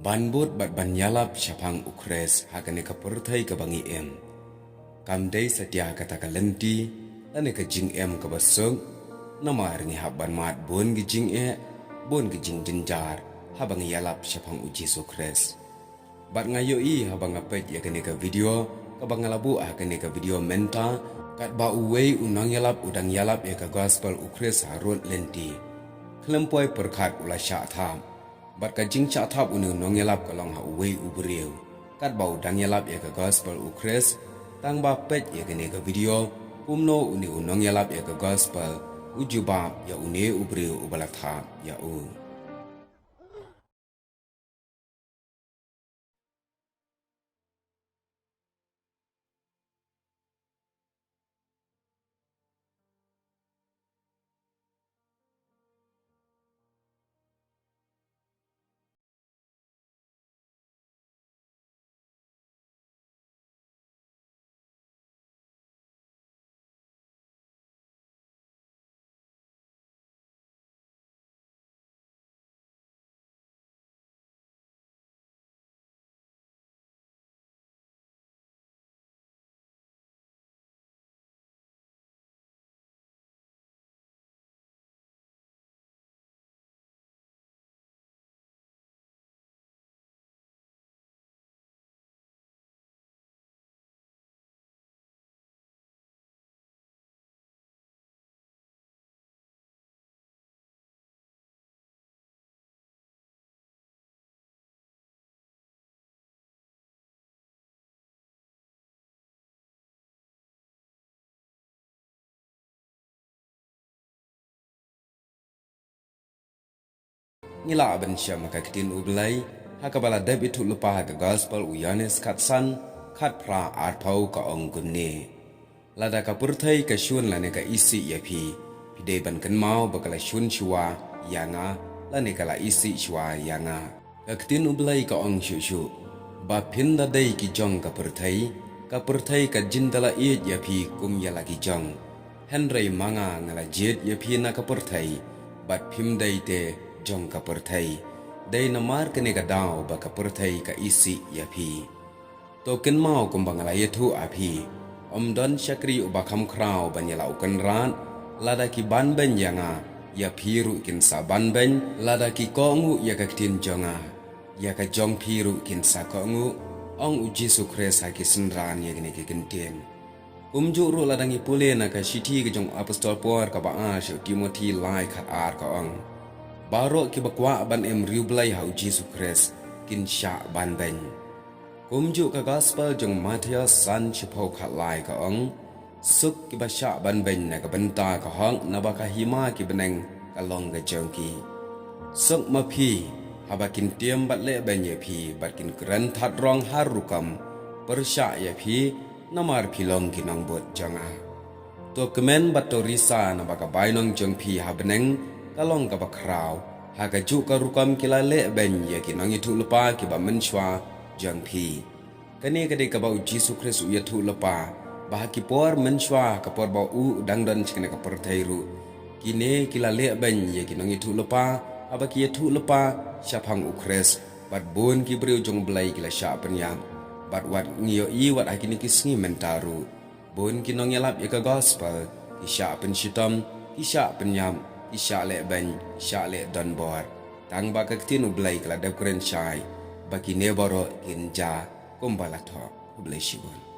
Banbut bat banyalap syapang ukres hakane kapurthai kabangi em. Kamdai setia kata kalenti lane ka jing em ka basung nama ringi haban mat bon gi jing bon gi jing jinjar habang yalap syapang uji sukres. Bat ngayo habang apet ya kene ka video kabang ngalabu kene ka video menta kat ba uwei unang yalap udang yalap ya ka gospel ukres harut lenti. Kelempoi perkat ula syak tham. Bat ka jing syak thap unang yalap kalong ha uwei ubriu. Kat ba udang yalap ya ka gospel ukres tang ba pet ya kene ka video kumno uni unang yalap ya ka gospel ujubab ya une ubriu ubalathap ya u. Ngila aban syam ka kitin ublai hakabala deb itu lupa ka gospel uyanes katsan khat pra arpau ka onggunne lada ka purthai ka shun lane ka isi yapi pide ban kan mau bakala shun shwa yanga lane kala isi shwa yanga ka kitin ublai ka ong shu ba phinda dei ki jong ka purthai ka jindala e yapi kum yala ki jong henry manga ngala jet yapi na ka purthai bat phim dei te jong ka purthai dai namar kene ka daw ba ka purthai ka isi yapi to ken mau kumbangala yethu api omdon syakri uba kham khrau banyala ukan ran lada ki ban ben yanga ya phiru kin sa ban ben lada ki kongu ya ka tin jonga ya ka jong phiru kin sa kongu ong uji sukres ha ki sinran ya gene ki kentien umjuru ladangi pule na ka shiti ke jong apostol por ka ba a Timothy lai khat ar ka ong baro ki bakwa ban em riublai ha uji sukres kin sha ban ben kumju ka gospel jong Matius san chipau khat lai ka ong suk ki ba sha ban ben na ka banta ka hong na ba ka hima ki beneng ka long ka jong ki suk ma phi habakin tiam bat le ben ye phi bat kin kran that rong harukam persya ye phi namar philong ki nong bot janga to kemen bat to risa na ba ka bainong jong phi ha beneng kalong ka bakrau ha ka ju ka rukam kila le ben ye ki nang itu lupa ki ba menchwa jang phi kane ka de ka ba Jesu Kristus ye thu lupa ba ki por menchwa ka por ba u dang dan chikne ka por thairu kine kila le ben ye ki nang itu lupa aba ki ye thu lupa syapang ukres bat bon ki breu jong blai kila sya penyam bat wat ngio wat akini ki sngi mentaru bon ki nang yalap ye ka gospel ki sya pen shitam ki sya penyam isya le ben sya le don bor tang ba ka tin ublai kala da kren shai baki neboro kinja kumbala tho blai shibon